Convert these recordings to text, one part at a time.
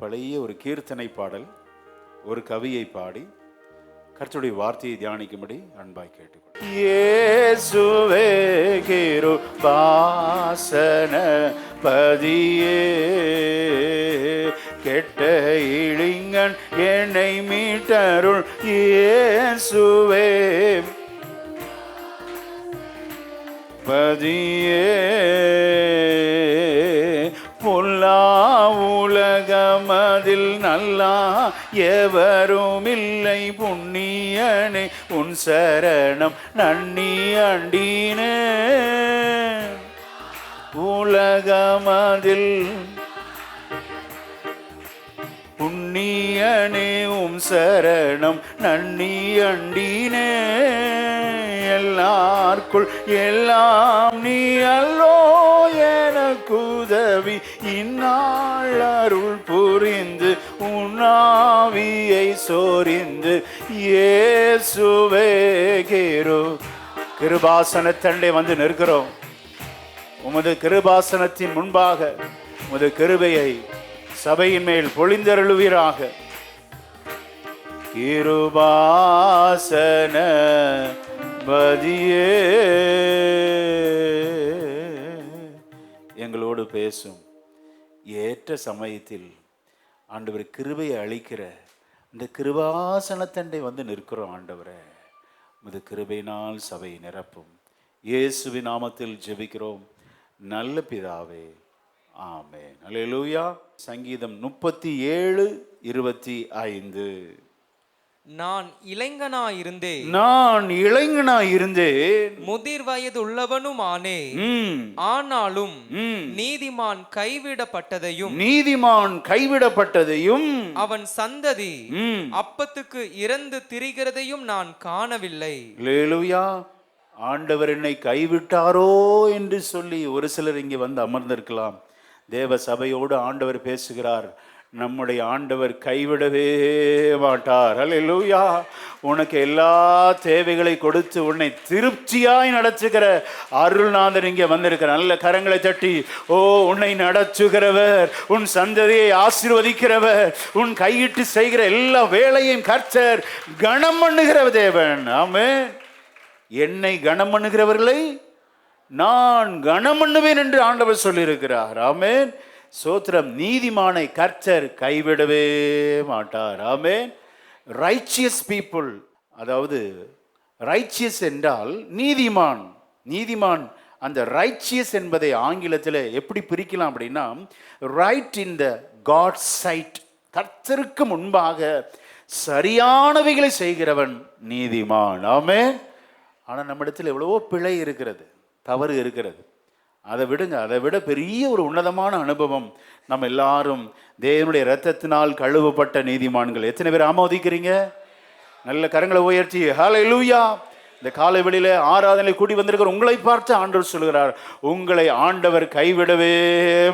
பழைய ஒரு கீர்த்தனை பாடல், ஒரு கவியை பாடி கர்த்தருடைய வார்த்தையை தியானிக்கும்படி அன்பாய் கேட்டுக்கொள்கிறேன். இயேசுவே கிருபாசன பதியே, கெட்ட இளைஞன் என்னை மீட்டருள் இயேசுவே பதியே, பொல்லா உலகமதில் நல்லா எவரும் இல்லை, புண்ணியனே உன் சரணம் நன்னி அண்டீனே, உலகமதில் புண்ணியனே உம் சரணம் நன்னி அண்டீனே, எல்லாருக்குள் எல்லாம் நீ அல்லோ எனக்கு உதவி, இந்நாள் அருள் புரிந்து உன்னாவியை சோரிந்து இயேசுவே கிருபாசனத்தண்டை வந்து நிற்கிறோம். உமது கிருபாசனத்தின் முன்பாக உமது கிருபையை சபையின் மேல் பொழிந்தருளுவீராக. கிருபாசன பதியே, எங்களோடு பேசும் ஏற்ற சமயத்தில் ஆண்டவர் கிருபையை அளிக்கிற இந்த கிருபாசனத்தண்டை வந்து நிற்கிறோம். ஆண்டவரே, உமது கிருபையினால் சபை நிரப்பும். இயேசுவின் நாமத்தில் ஜெபிக்கிறோம் நல்ல பிதாவே, ஆமென். அல்லேலூயா. சங்கீதம் 37:25. நான் இளைஞனாயிருந்தேன், நான் இளைஞனாயிருந்தேன், முதிர் வயது உள்ளவனும் ஆனேன், ஆனாலும் நீதிமான் கைவிடப்பட்டதையும் அவன் சந்ததி அப்பத்துக்கு இறந்து திரிகிறதையும் நான் காணவில்லை. அல்லேலூயா. ஆண்டவர் என்னை கைவிட்டாரோ என்று சொல்லி ஒரு சிலர் இங்கே வந்து அமர்ந்திருக்கலாம். தேவ சபையோடு ஆண்டவர் பேசுகிறார். நம்முடைய ஆண்டவர் கைவிடவே மாட்டார். அல்லேலூயா. உனக்கு எல்லா தேவைகளை கொடுத்து உன்னை திருப்தியாய் நடத்துகிற அருள்நாதர் இங்கே வந்திருக்கிறார். நல்ல கரங்களை தட்டி, ஓ உன்னை நடத்துகிறவர், உன் சந்ததியை ஆசீர்வதிக்கிறவர், உன் கையிட்டு செய்கிற எல்லா வேலையும் கர்த்தர் கனம் பண்ணுகிற தேவன். ஆமென். என்னை கனம் பண்ணுகிறவர்களை நான் கனம் பண்ணுவேன் என்று ஆண்டவர் சொல்லியிருக்கிறார். ஆமென். சோத்திரம். நீதிமானை கர்த்தர் கைவிடவே மாட்டார். ஆமென். ரைச்சியஸ் பீப்புள், அதாவது ரைச்சியஸ் என்றால் நீதிமான். நீதிமான், அந்த ரைச்சியஸ் என்பதை ஆங்கிலத்தில் எப்படி பிரிக்கலாம் அப்படின்னா, ரைட் இன் த காட் சைட், கர்த்தருக்கு முன்பாக சரியானவைகளை செய்கிறவன் நீதிமான். ஆமென். ஆனால் நம்மிடத்தில் எவ்வளவோ பிழை இருக்கிறது, தவறு இருக்கிறது. அதை விடுங்க. அதை விட பெரிய ஒரு உன்னதமான அனுபவம், நம்ம எல்லாரும் தேவனுடைய இரத்தத்தினால் கழுவப்பட்ட நீதிமான்கள். எத்தனை பேர் ஆமோதிக்கிறீங்க? நல்ல கரங்களை உயர்த்தி ஹல்லேலூயா. இந்த காலை வெளியில ஆராதனை கூடி வந்திருக்கிற உங்களை பார்த்து ஆண்டவர் சொல்கிறார், உங்களை ஆண்டவர் கைவிடவே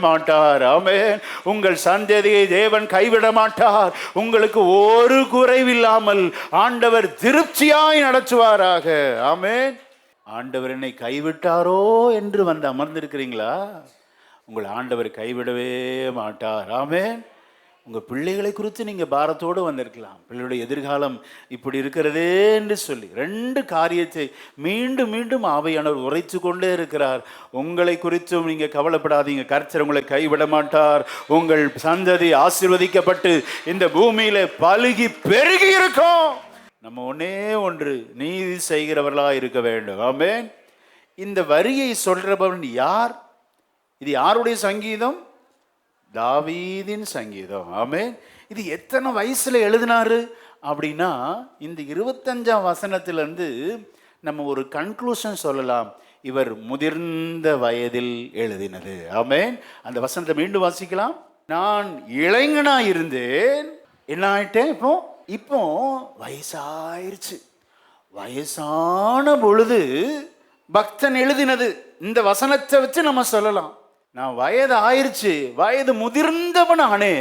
மாட்டார். ஆமென். உங்கள் சந்ததியை தேவன் கைவிட மாட்டார். உங்களுக்கு ஒரு குறைவில்லாமல் ஆண்டவர் திருப்தியாய் நடத்துவாராக. ஆமென். ஆண்டவர் என்னை கைவிட்டாரோ என்று வந்து அமர்ந்திருக்கிறீங்களா? உங்கள் ஆண்டவர் கைவிடவே மாட்டார். ஆமென். உங்கள் பிள்ளைகளை குறித்து நீங்கள் பாரத்தோடு வந்திருக்கலாம். பிள்ளைகளுடைய எதிர்காலம் இப்படி இருக்கிறதே என்று சொல்லி 2 காரியத்தை மீண்டும் மீண்டும் ஆவியானவர் உரைத்து கொண்டே இருக்கிறார். உங்களை குறித்தும் நீங்கள் கவலைப்படாதீங்க. கர்த்தர் உங்களை கைவிட மாட்டார். உங்கள் சந்ததி ஆசீர்வதிக்கப்பட்டு இந்த பூமியில பலுகி பெருகி இருக்கும். நம்ம ஒன்னே ஒன்று, நீதி செய்கிறவர்களாக இருக்க வேண்டும். ஆமென். இந்த வரியை சொல்றவன் யார்? இது யாருடைய சங்கீதம்? தாவீதின் சங்கீதம். ஆமென். இது எத்தனை வயசுல எழுதினாரு அப்படின்னா, இந்த 25ஆம் வசனத்திலிருந்து நம்ம ஒரு கன்க்ளூஷன் சொல்லலாம். இவர் முதிர்ந்த வயதில் எழுதினது. ஆமென். அந்த வசனத்தை மீண்டும் வாசிக்கலாம். நான் இளைஞனா இருந்தேன், என்ன ஆயிட்டேன்? இப்போ வயசாயிருச்சு. வயசான பொழுது பக்தன் எழுதினது. இந்த வசனத்தை வச்சு நம்ம சொல்லலாம், நான் வயது ஆயிருச்சு, வயது முதிர்ந்தவன் ஆனே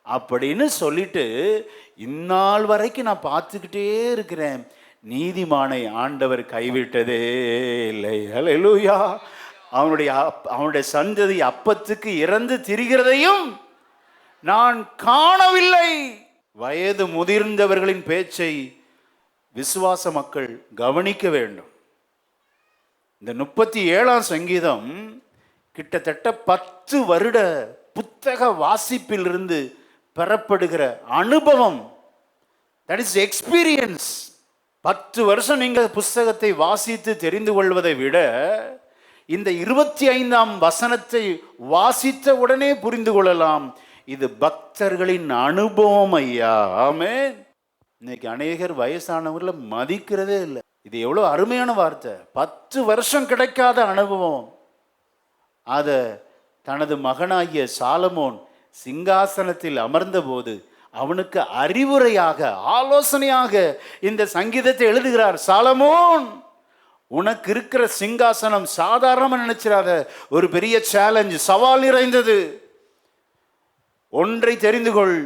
அப்படின்னு சொல்லிட்டு, இந்நாள் வரைக்கும் நான் பார்த்துக்கிட்டே இருக்கிறேன், நீதிமானை ஆண்டவர் கைவிட்டதே இல்லை. ஹல்லேலூயா. அவனுடைய சந்ததி அப்பத்துக்கு இறந்து திரிகிறதையும் நான் காணவில்லை. வயது முதிர்ந்தவர்களின் பேச்சை விசுவாச மக்கள் கவனிக்க வேண்டும். இந்த 37ஆம் சங்கீதம் கிட்டத்தட்ட 10 வருட புத்தக வாசிப்பிலிருந்து பெறப்படுகிற அனுபவம். That is experience. 10 வருஷம் நீங்கள் புஸ்தகத்தை வாசித்து தெரிந்து கொள்வதை விட இந்த 25ஆம் வசனத்தை வாசித்த உடனே புரிந்து கொள்ளலாம். இது பக்தர்களின் அனுபவம் ஐயா. ஆமென். இன்னைக்கு அநேகர் வயசானவர்களை மதிக்கிறதே இல்லை. இது எவ்வளோ அருமையான வார்த்தை. 10 வருஷம் கிடைக்காத அனுபவம் அதை தனது மகனாகிய சாலமோன் சிங்காசனத்தில் அமர்ந்தபோது அவனுக்கு அறிவுரையாக, ஆலோசனையாக இந்த சங்கீதத்தை எழுதுகிறார். சாலமோன், உனக்கு இருக்கிற சிங்காசனம் சாதாரணமாக நினைச்சிடாத, ஒரு பெரிய சேலஞ்ச், சவால் நிறைந்தது. ஒன்றை தெரிந்து கொள்,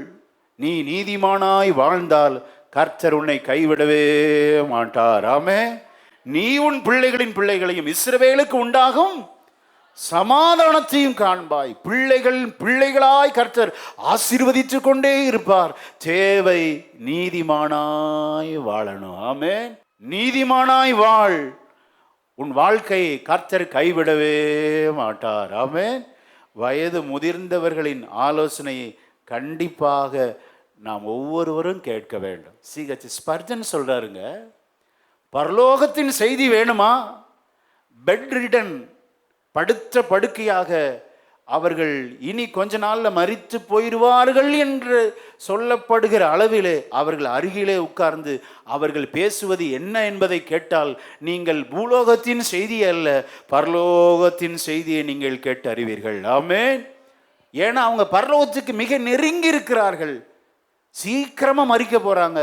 நீ நீதிமானாய் வாழ்ந்தால் கர்த்தர் உன்னை கைவிடவே மாட்டார். ஆமே. நீ உன் பிள்ளைகளின் பிள்ளைகளையும் இஸ்ரவேலுக்கு உண்டாகும் சமாதானத்தையும் காண்பாய். பிள்ளைகளின் பிள்ளைகளாய் கர்த்தர் ஆசீர்வதித்து கொண்டே இருப்பார். தேவை நீதிமானாய் வாழணும். ஆமே. நீதிமானாய் வாழ், உன் வாழ்க்கையை கர்த்தர் கைவிடவே மாட்டார். ஆமே. வயது முதிர்ந்தவர்களின் ஆலோசனையை கண்டிப்பாக நாம் ஒவ்வொருவரும் கேட்க வேண்டும். C.H. ஸ்பர்ஜன் சொல்றாருங்க, பரலோகத்தின் செய்தி வேணுமா? பெட் ரிடன், படுத்த படுக்கையாக அவர்கள் இனி கொஞ்ச நாள்ல மரித்து போயிடுவார்கள் என்று சொல்லப்படுகிற அளவிலே அவர்கள் அருகிலே உட்கார்ந்து அவர்கள் பேசுவது என்ன என்பதை கேட்டால் நீங்கள் பூலோகத்தின் செய்தி அல்ல, பரலோகத்தின் செய்தியை நீங்கள் கேட்டு அறிவீர்கள். ஆமென். ஏன்னா அவங்க பரலோகத்துக்கு மிக நெருங்கி இருக்கிறார்கள். சீக்கிரமா மரிக்க போறாங்க.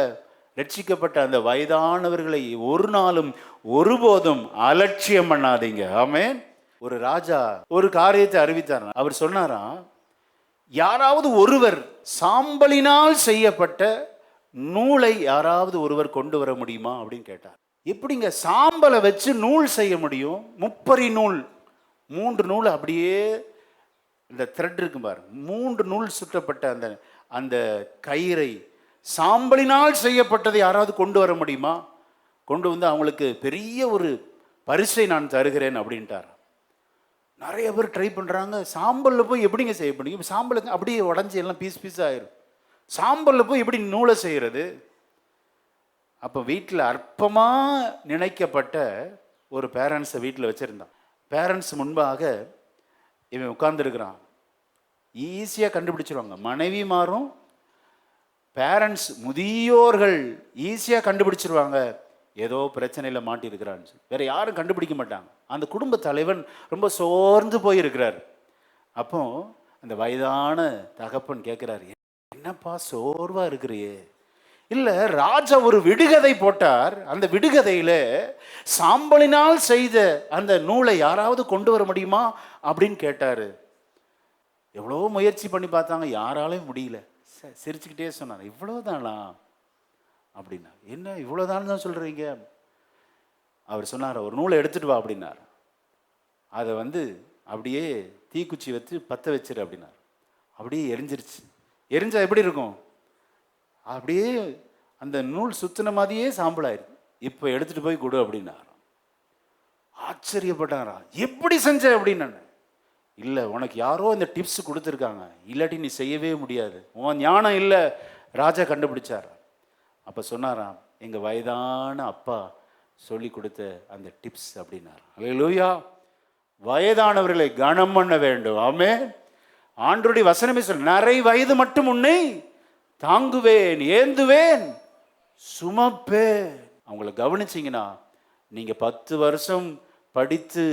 ரட்சிக்கப்பட்ட அந்த வயதானவர்களை ஒரு நாளும் ஒருபோதும் அலட்சியம் பண்ணாதீங்க. ஆமென். ஒரு ராஜா ஒரு காரியத்தை அறிவித்தார். அவர் சொன்னாராம், யாராவது ஒருவர் சாம்பலினால் செய்யப்பட்ட நூலை யாராவது ஒருவர் கொண்டு வர முடியுமா அப்படின்னு கேட்டார். எப்படிங்க சாம்பலை வச்சு நூல் செய்ய முடியும்? 30 நூல், 3 நூல் அப்படியே இந்த த்ரெட் இருக்கு பாரு, 3 நூல் சுற்றப்பட்ட அந்த அந்த கயிறை சாம்பலினால் செய்யப்பட்டதை யாராவது கொண்டு வர முடியுமா? கொண்டு வந்து அவங்களுக்கு பெரிய ஒரு பரிசை நான் தருகிறேன் அப்படின்ட்டார். நிறைய பேர் ட்ரை பண்ணுறாங்க. சாம்பலில் போய் எப்படிங்க செய்ய முடியும்? சாம்பலுக்கு அப்படியே உடஞ்சி எல்லாம் பீஸ் பீஸ் ஆயிரும். சாம்பலில் போய் எப்படி நூலை செய்கிறது? அப்போ வீட்டில் அற்பமாக நினைக்கப்பட்ட ஒரு பேரண்ட்ஸை வீட்டில் வச்சுருந்தான். பேரண்ட்ஸ் முன்பாக இவன் உட்கார்ந்துருக்கிறான். ஈஸியாக கண்டுபிடிச்சிருவாங்க. மனைவி மாறும், பேரண்ட்ஸ் முதியோர்கள் ஈஸியாக கண்டுபிடிச்சிருவாங்க ஏதோ பிரச்சனையில் மாட்டியிருக்கிறான்னு சொல்லி. வேற யாரும் கண்டுபிடிக்க மாட்டாங்க. அந்த குடும்ப தலைவன் ரொம்ப சோர்ந்து போயிருக்கிறார். அப்போ அந்த வயதான தகப்பன் கேட்குறாரு, என்னப்பா சோர்வாக இருக்கிறியே? இல்லை, ராஜா ஒரு விடுகதை போட்டார். அந்த விடுகதையில் சாம்பலினால் செய்த அந்த நூலை யாராவது கொண்டு வர முடியுமா அப்படின்னு கேட்டார். எவ்வளோ முயற்சி பண்ணி பார்த்தாங்க, யாராலையும் முடியல. சிரிச்சுக்கிட்டே சொன்னார், இவ்வளோதானா அப்படின்னா. என்ன இவ்வளோதான் தான் சொல்கிறீங்க? அவர் சொன்னார், ஒரு நூலை எடுத்துகிட்டு வா அப்படின்னார். அதை அப்படியே தீக்குச்சி வச்சு பற்ற வச்சிரு அப்படின்னார். அப்படியே எரிஞ்சிருச்சு. எரிஞ்சா எப்படி இருக்கும்? அப்படியே அந்த நூல் சுத்தின மாதிரியே சாம்பலாயிருக்கு. இப்போ எடுத்துகிட்டு போய் கொடு அப்படின்னார். ஆச்சரியப்பட்டாரா, எப்படி செஞ்ச அப்படின்னு. இல்லை, உனக்கு யாரோ இந்த டிப்ஸ் கொடுத்துருக்காங்க, இல்லாட்டி நீ செய்யவே முடியாது, உன் ஞானம் இல்லை. ராஜா கண்டுபிடிச்சார். அப்போ சொன்னாராம், எங்கள் வயதான அப்பா சொல்லி கொடுத்த அந்த டிப்ஸ் அப்படின்னார். அல்லேலூயா. வயதானவர்களை கனம் பண்ண வேண்டும். ஆமென். ஆண்டவருடைய வசனமே சொல்ல, நிறை வயது மட்டும் உன்னை தாங்குவேன், ஏந்துவேன், சுமப்பேன். அவங்கள கவனிச்சிங்கன்னா நீங்கள் 10 வருஷம் படித்து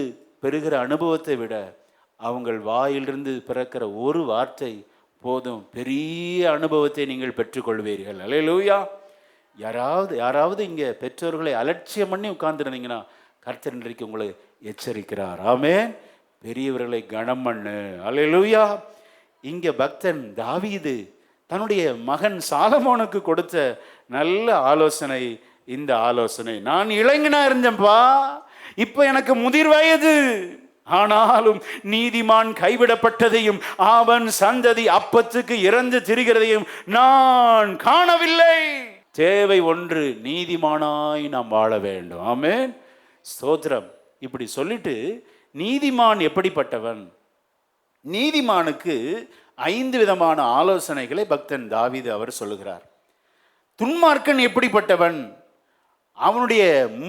பெறுகிற அனுபவத்தை விட அவங்கள் வாயிலிருந்து பிறக்கிற ஒரு வார்த்தை போதும், பெரிய அனுபவத்தை நீங்கள் பெற்றுக்கொள்வீர்கள். அல்லேலூயா. யாராவது இங்கே பெற்றோர்களை அலட்சியம் பண்ணி உட்கார்ந்துருந்தீங்கன்னா கர்த்தர் இன்றைக்கு உங்களை எச்சரிக்கிறார். ஆமென். பெரியவர்களை கனம் பண்ணு. அல்லேலூயா. இங்கே பக்தன் தாவீது தன்னுடைய மகன் சாலமோனுக்கு கொடுத்த நல்ல ஆலோசனை இந்த ஆலோசனை. நான் இளைஞனா இருந்தேன்ப்பா, இப்போ எனக்கு முதிர் வயது, ஆனாலும் நீதிமான் கைவிடப்பட்டதையும் அவன் சந்ததி அப்பத்துக்கு இறந்து திரிகிறதையும் நான் காணவில்லை. தேவை ஒன்று, நீதிமானாய் நாம் வாழ வேண்டும். ஆமென், ஸ்தோத்திரம். இப்படி சொல்லிட்டு நீதிமான் எப்படிப்பட்டவன், நீதிமானுக்கு 5 விதமான ஆலோசனைகளை பக்தன் தாவீது அவர் சொல்லுகிறார். துன்மார்க்கன் எப்படிப்பட்டவன், அவனுடைய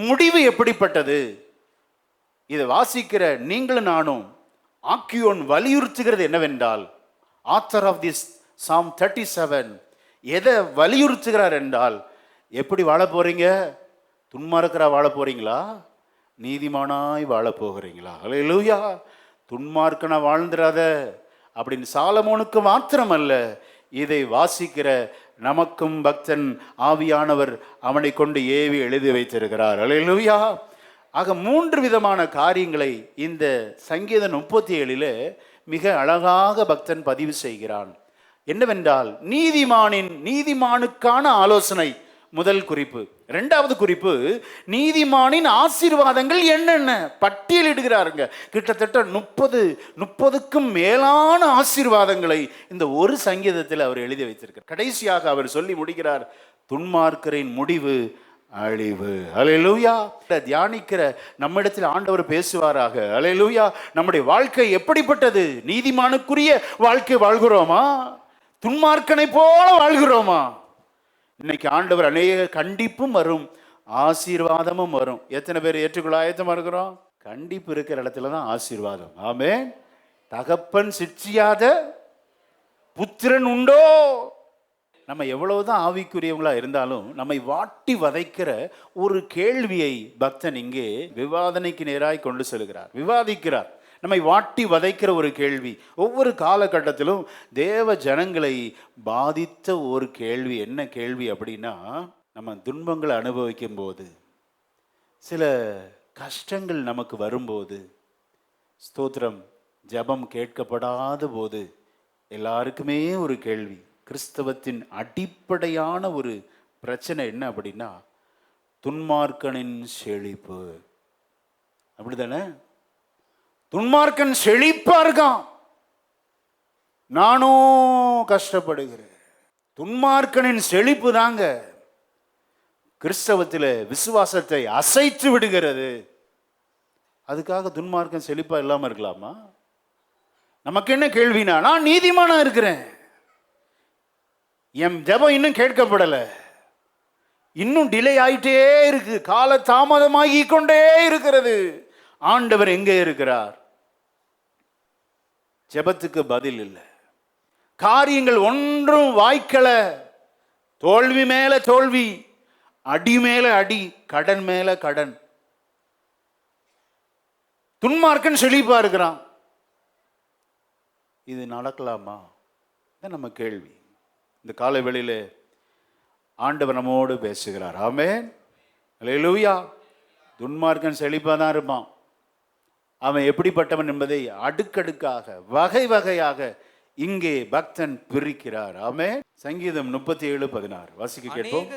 முடிவு எப்படிப்பட்டது, இதை வாசிக்கிற நீங்களும் நானும் ஆக்கியோன் வலியுறுத்துகிறது என்னவென்றால், ஆத்தர் ஆஃப் திஸ் Psalm 37 எதை வலியுறுத்துகிறார் என்றால், எப்படி வாழ போறீங்க? துன்மார்க்கரா வாழ போறீங்களா, நீதிமானாய் வாழ போகிறீங்களா? அல்லேலூயா. துன்மார்க்கனா வாழ்ந்துராத அப்படின்னு சாலமோனுக்கு மாத்திரமல்ல, இதை வாசிக்கிற நமக்கும் பக்தன் ஆவியானவர் அவனை கொண்டு ஏவி எழுதி வைத்திருக்கிறார். அல்லேலூயா. ஆக 3 விதமான காரியங்களை இந்த சங்கீதம் 37 மிக அழகாக பக்தன் பதிவு செய்கிறான். என்னவென்றால், நீதிமானுக்கான ஆலோசனை முதல் குறிப்பு. 2வது குறிப்பு, நீதிமானின் ஆசீர்வாதங்கள் என்னென்ன பட்டியலிடுகிறாருங்க. கிட்டத்தட்ட 30க்கும் மேலான ஆசீர்வாதங்களை இந்த ஒரு சங்கீதத்தில் அவர் எழுதி வைத்திருக்கிறார். கடைசியாக அவர் சொல்லி முடிக்கிறார், துன்மார்க்கரின் முடிவு அழிவு. அல்லேலூயா. தியானிக்கிற நம்மிடத்தில் ஆண்டவர் பேசுவாராக. அல்லேலூயா. நம்முடைய வாழ்க்கை எப்படிப்பட்டது? நீதிமானுக்குரிய வாழ்க்கை வாழ்கிறோமா, துன்மார்க்கனை போல வாழ்கிறோமா? இன்னைக்கு ஆண்டவர் அநேக கண்டிப்பும் வரும், ஆசீர்வாதமும் வரும். எத்தனை பேர் ஏற்றுக்கொள்ள ஆயத்தமா இருக்கிறோம்? கண்டிப்பு இருக்கிற இடத்துல தான் ஆசீர்வாதம். ஆமென். தகப்பன் சிற்றியாத புத்திரன் உண்டோ? நம்ம எவ்வளவுதான் ஆவிக்குரியவங்களா இருந்தாலும் நம்மை வாட்டி வதைக்கிற ஒரு கேள்வியை பக்தன் இங்கே விவாதனைக்கு நேராய் கொண்டு செல்கிறார், விவாதிக்கிறார். நம்மை வாட்டி வதைக்கிற ஒரு கேள்வி. ஒவ்வொரு காலகட்டத்திலும் தேவ ஜனங்களை பாதித்த ஒரு கேள்வி. என்ன கேள்வி அப்படின்னா, நம்ம துன்பங்களை அனுபவிக்கும் போது, சில கஷ்டங்கள் நமக்கு வரும்போது, ஸ்தோத்திரம், ஜெபம் கேட்கப்படாத போது எல்லாருக்குமே ஒரு கேள்வி. கிறிஸ்தவத்தின் அடிப்படையான ஒரு பிரச்சனை என்ன அப்படின்னா, துன்மார்க்கனின் செழிப்பு. அப்படிதானே? துன்மார்க்கன் செழிப்பா இருக்கான், நானும் கஷ்டப்படுகிறேன். துன்மார்க்கனின் செழிப்பு தாங்க கிறிஸ்தவத்தில் விசுவாசத்தை அசைத்து விடுகிறது. அதுக்காக துன்மார்க்கன் செழிப்பா இல்லாம இருக்கலாமா? நமக்கு என்ன கேள்வினா, நான் நீதிமானா இருக்கிறேன், என் ஜெபம் இன்னும் கேட்கப்படல, இன்னும் டிலே ஆயிட்டே இருக்கு, கால தாமதமாகி கொண்டே இருக்கிறது, ஆண்டவர் எங்கே இருக்கிறார்? ஜெபத்துக்கு பதில் இல்லை, காரியங்கள் ஒன்றும் வாய்க்கல, தோல்வி மேல தோல்வி, அடி மேல அடி, கடன் மேல கடன். துன்மார்க்கன் செழிப்பா இருக்கிறான். இது நடக்கலாமா? நம்ம கேள்வி. இந்த காலை வேளையிலே ஆண்டவர் நம்மோடு பேசுகிறார். ஆமென், அல்லேலூயா. துன்மார்க்கன் செழிப்பா தான் இருப்பான். அவன் எப்படிப்பட்டவன் என்பதை அடுக்கடுக்காக வகை வகையாக இங்கே பக்தன் பிரிக்கிறார். ஆமென். சங்கீதம் 37:16 வாசிக்க கேட்போம்.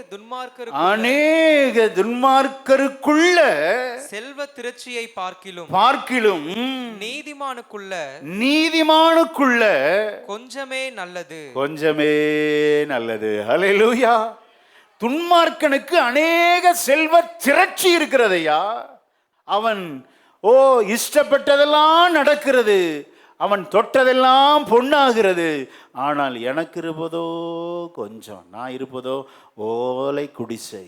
அநேக துன்மார்க்கருக்குள்ள செல்வ திரட்சியை பார்க்கிலும் நீதிமானுக்குள்ள கொஞ்சமே நல்லது. ஹல்லேலூயா. துன்மார்க்கனுக்கு அநேக செல்வ திரட்சி இருக்கிறதையா, அவன் இஷ்டப்பட்டதெல்லாம் நடக்கிறது, அவன் தொட்டதெல்லாம் பொன்னாகிறது. ஆனால் எனக்கு இருப்பதோ கொஞ்சம், நான் இருப்பதோ ஓலை குடிசை,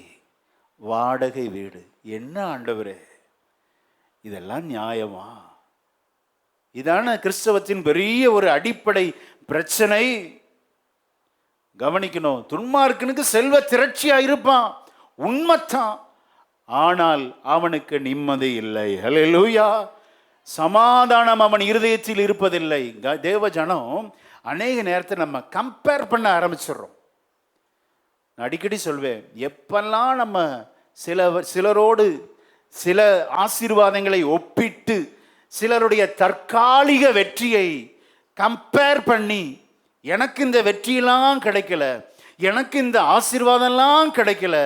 வாடகை வீடு. என்ன ஆண்டவரே, இதெல்லாம் நியாயமா? இதான கிறிஸ்தவத்தின் பெரிய ஒரு அடிப்படை பிரச்சனை. கவனிக்கணும். துன்மார்க்கனுக்கு செல்வ திரட்சியா இருப்பான், உண்மைத்தான். ஆனால் அவனுக்கு நிம்மதி இல்லை. ஹல்லேலூயா. சமாதானம் அவன் இருதயத்தில் இருப்பதில்லை. தேவ ஜனம் அநேக நேரத்தில் நம்ம கம்பேர் பண்ண ஆரம்பிச்சிடுறோம். நான் அடிக்கடி சொல்வேன், எப்பெல்லாம் நம்ம சிலரோடு சில ஆசீர்வாதங்களை ஒப்பிட்டு சிலருடைய தற்காலிக வெற்றியை கம்பேர் பண்ணி, எனக்கு இந்த வெற்றியெல்லாம் கிடைக்கல, எனக்கு இந்த ஆசீர்வாதம்லாம் கிடைக்கல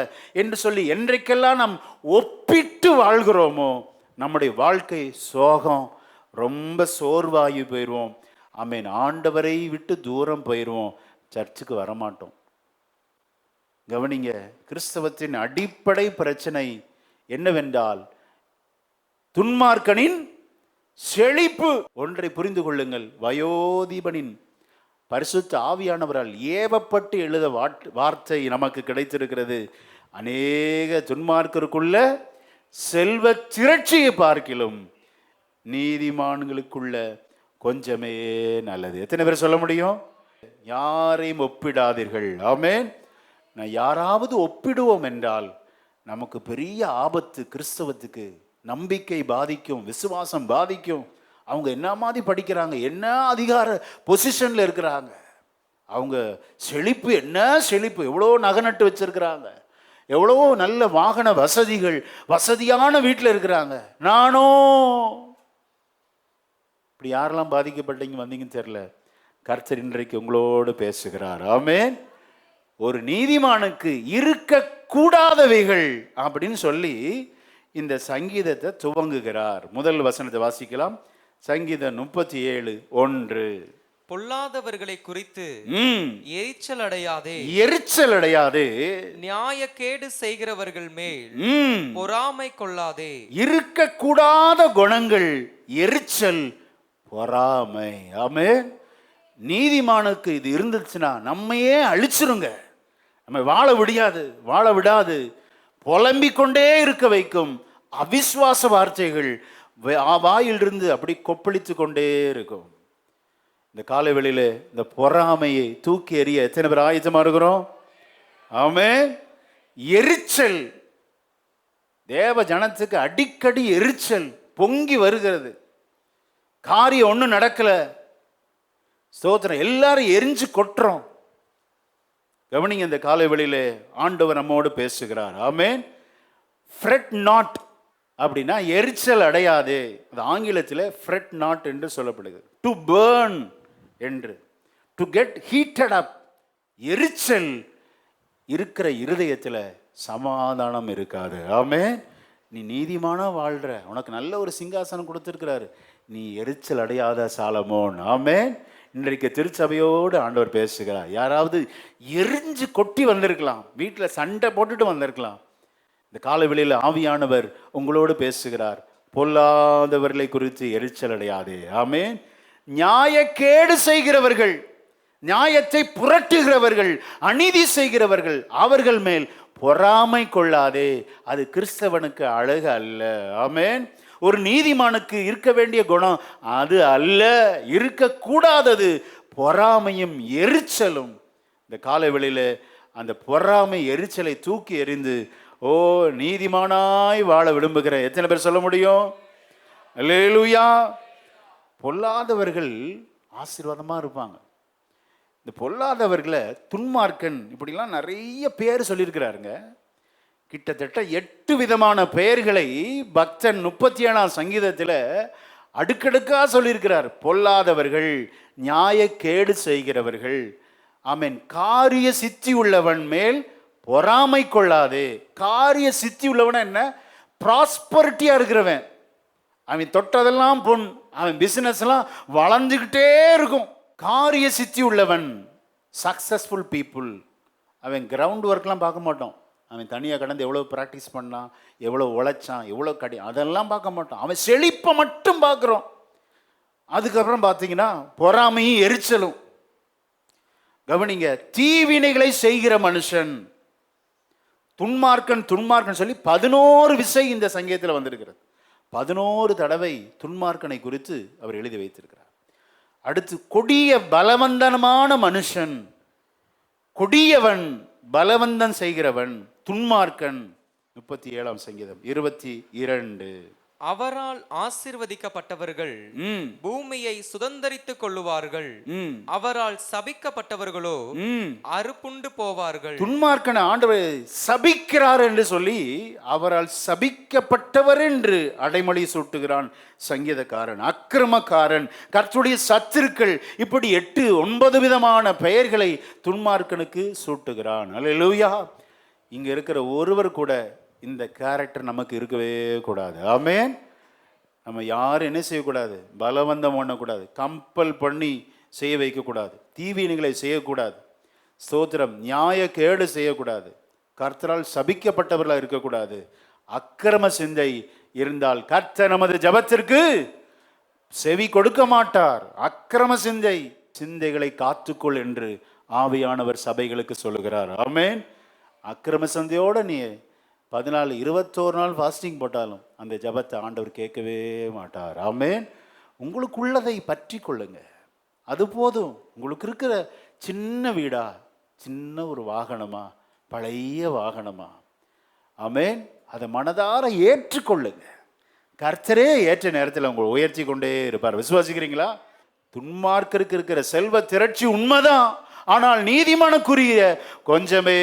என்று சொல்லி என்றைக்கெல்லாம் நாம் ஒப்பிட்டு வாழ்கிறோமோ, நம்முடைய வாழ்க்கை சோகம், ரொம்ப சோர்வாகி போயிடுவோம். ஆமென். ஆண்டவரை விட்டு தூரம் போயிடுவோம், சர்ச்சுக்கு வரமாட்டோம். கவனிங்க, கிறிஸ்தவத்தின் அடிப்படை பிரச்சனை என்னவென்றால் துன்மார்க்கனின் செழிப்பு. ஒன்றை புரிந்து கொள்ளுங்கள், வயோதிபனின் பரிசுத்த ஆவியானவரால் ஏவப்பட்டு எழுத வார்த்தை நமக்கு கிடைத்திருக்கிறது. அநேக துன்மார்க்கருக்குள்ள செல்வ திரட்சியை பார்க்கிலும் நீதிமான்களுக்குள்ள கொஞ்சமே நல்லது. எத்தனை பேர் சொல்ல முடியும்? யாரையும் ஒப்பிடாதீர்கள். ஆமென். நான் யாராவது ஒப்பிடுவோம் என்றால் நமக்கு பெரிய ஆபத்து. கிறிஸ்தவத்துக்கு நம்பிக்கை பாதிக்கும், விசுவாசம் பாதிக்கும். அவங்க என்ன மாதிரி படிக்கிறாங்க, என்ன அதிகார பொசிஷன்ல இருக்கிறாங்க, அவங்க செழிப்பு என்ன செழிப்பு, எவ்வளோ நகை நட்டு வச்சிருக்கிறாங்க, எவ்வளோ நல்ல வாகன வசதிகள், வசதியான வீட்டில் இருக்கிறாங்க. நானோ இப்படி யாரெல்லாம் பாதிக்கப்பட்டீங்க வந்தீங்கன்னு தெரியல. கர்த்தர் இன்றைக்கு உங்களோடு பேசுகிறார். ஆமென். ஒரு நீதிமானுக்கு இருக்கக்கூடாதவைகள் அப்படின்னு சொல்லி இந்த சங்கீதத்தை துவங்குகிறார். முதல் வசனத்தை வாசிக்கலாம். சங்கீதம் 37:1. பொல்லாதவர்களை குறித்து எரிச்சல் அடையாதே, எரிச்சல் அடையாதே, நியாயக்கேடு செய்கிறவர்கள் மேல் பொறாமை கொள்ளாதே. இருக்கக்கூடாத குணங்கள் எரிச்சல், பொறாமை. ஆமென். நீதிமானுக்கு இது இருந்துச்சுன்னா நம்மையே அழிச்சிருங்க, நம்ம வாழ விடாது, புலம்பிக் கொண்டே இருக்க வைக்கும். அவிசுவாச வார்த்தைகள் வாயிலிருந்து அப்படி கொப்பளித்து கொண்டே இருக்கும். இந்த காலைவெளியில இந்த பொறாமையை தூக்கி எறிய எத்தனை பேர் ஆயத்தமா இருக்கிறோம்? ஆமென். எரிச்சல், தேவ ஜனத்துக்கு அடிக்கடி எரிச்சல் பொங்கி வருகிறது. காரியம் ஒன்றும் நடக்கல, ஸ்தோத்திரம், எல்லாரும் எரிஞ்சு கொட்டுறோம். கவனிங்க, இந்த காலை வெளியில ஆண்டவர் நம்மோடு பேசுகிறார். ஆமென். ஃப்ரெட் நாட் அப்படின்னா எரிச்சல் அடையாதே. அது ஆங்கிலத்தில் ஃப்ரெட் நாட் என்று சொல்லப்படுது. டு பேர்ன் என்று, டு கெட் ஹீட்டட் அப். எரிச்சல் இருக்கிற இருதயத்தில் சமாதானம் இருக்காது. ஆமென். நீ நீதிமானா வாழ்ற, உனக்கு நல்ல ஒரு சிங்காசனம் கொடுத்துருக்கிறாரு, நீ எரிச்சல் அடையாத சாலமோன். ஆமென். இன்றைக்கு திருச்சபையோடு ஆண்டவர் பேசுகிறார். யாராவது எரிஞ்சு கொட்டி வந்திருக்கலாம், வீட்டில் சண்டை போட்டுட்டு வந்திருக்கலாம். இந்த காலவெளியில் ஆவியானவர் உங்களோடு பேசுகிறார். பொல்லாதவர்களை குறித்து எரிச்சல் அடையாதே. ஆமென். நியாயக்கேடு செய்கிறவர்கள், நியாயத்தை புரட்டுகிறவர்கள், அநீதி செய்கிறவர்கள், அவர்கள் மேல் பொறாமை கொள்ளாதே. அது கிறிஸ்தவனுக்கு அழகு அல்ல. ஆமென். ஒரு நீதிமானுக்கு இருக்க வேண்டிய குணம் அது அல்ல. இருக்கக்கூடாதது பொறாமையும் எரிச்சலும். இந்த காலைவெளியில் அந்த பொறாமை எரிச்சலை தூக்கி எறிந்து, ஓ நீதிமானாய் வாழ விரும்புகிற எத்தனை பேர் சொல்ல முடியும்? அல்லேலூயா. பொல்லாதவர்கள் ஆசீர்வாதமா இருப்பாங்க. இந்த பொல்லாதவர்களை துன்மார்க்கன் இப்படிலாம் நிறைய பேர் சொல்லியிருக்கிறாருங்க. கிட்டத்தட்ட 8 விதமான பெயர்களை பக்தன் 37ஆம் சங்கீதத்தில் அடுக்கடுக்காக சொல்லியிருக்கிறார். பொல்லாதவர்கள், நியாயக்கேடு செய்கிறவர்கள், ஆமென், காரிய சித்தி உள்ளவன் மேல் பொறாமை கொள்ளாதே. காரிய சித்தி உள்ளவன என்ன? ப்ராஸ்பரிட்டியா இருக்கிறவன், அவன் தொட்டதெல்லாம் பொன், அவன் பிசினஸ் எல்லாம் வளர்ந்துக்கிட்டே இருக்கும். காரிய சித்தி உள்ளவன், சக்சஸ்ஃபுல் பீப்புள். அவன் கிரவுண்ட் ஒர்க்லாம் பார்க்க மாட்டோம். அவன் தனியாக கடந்து எவ்வளோ ப்ராக்டிஸ் பண்ணான், எவ்வளோ உழைச்சான், எவ்வளோ அதெல்லாம் பார்க்க மாட்டோம். அவன் செழிப்பை மட்டும் பார்க்குறோம். அதுக்கப்புறம் பார்த்தீங்கன்னா பொறாமையும் எரிச்சலும். கவனிங்க, தீவினைகளை செய்கிற மனுஷன் துன்மார்க்கன் சொல்லி 11 விசை இந்த சங்கீதத்தில் வந்திருக்கிறது. 11 தடவை துன்மார்க்கனை குறித்து அவர் எழுதி வைத்திருக்கிறார். அடுத்து கொடிய பலவந்தனமான மனுஷன், கொடியவன், பலவந்தன் செய்கிறவன், துன்மார்க்கன். 37ஆம் சங்கீதம் 22. அவரால் ஆசீர்வதிக்கப்பட்டவர்கள் பூமியை சுதந்தரித்துக் கொள்ளுவார்கள், அவரால் சபிக்கப்பட்டவர்களோ அறுப்புண்டு போவார்கள். துன்மார்க்கனை ஆண்டவர் சபிக்கிறார் என்று சொல்லி அவரால் சபிக்கப்பட்டவர் என்று அடைமொழி சூட்டுகிறான் சங்கீதக்காரன். அக்கிரமக்காரன், கர்த்தருடைய சத்துருக்கள், இப்படி 8-9 விதமான பெயர்களை துன்மார்க்கனுக்கு சூட்டுகிறான். அல்லேலூயா. இங்க இருக்கிற ஒருவர் கூட இந்த கேரக்டர் நமக்கு இருக்கவே கூடாது. ஆமென். நம்ம யாரும் என்ன செய்யக்கூடாது, பலவந்தம் பண்ணக்கூடாது, கம்பல் பண்ணி செய்ய வைக்கக்கூடாது, தீவினைகளை செய்யக்கூடாது, ஸ்தோத்திரம், நியாயக்கேடு செய்யக்கூடாது, கர்த்தரால் சபிக்கப்பட்டவர்களாக இருக்கக்கூடாது. அக்கிரம சிந்தை இருந்தால் கர்த்தர் நமது ஜெபத்திற்கு செவி கொடுக்க மாட்டார். அக்கிரம சிந்தைகளை காத்துக்கொள் என்று ஆவியானவர் சபைகளுக்கு சொல்லுகிறார். ஆமென். அக்கிரம சிந்தையோட நீ 14 21 நாள் ஃபாஸ்டிங் போட்டாலும் அந்த ஜெபத்தை ஆண்டவர் கேட்கவே மாட்டார். ஆமென். உங்களுக்குள்ளதை பற்றி கொள்ளுங்க, அது போதும். உங்களுக்கு இருக்கிற சின்ன வீடா, சின்ன ஒரு வாகனமா, பழைய வாகனமா, ஆமென், அதை மனதார ஏற்றுக்கொள்ளுங்க. கர்த்தரே ஏற்ற நேரத்தில் உங்களை உயர்த்தி கொண்டே இருப்பார். விசுவாசிக்கிறீங்களா? துன்மார்க்கருக்கு இருக்கிற செல்வ திரட்சி உண்மைதான், ஆனால் நீதிமானுக்குரிய கொஞ்சமே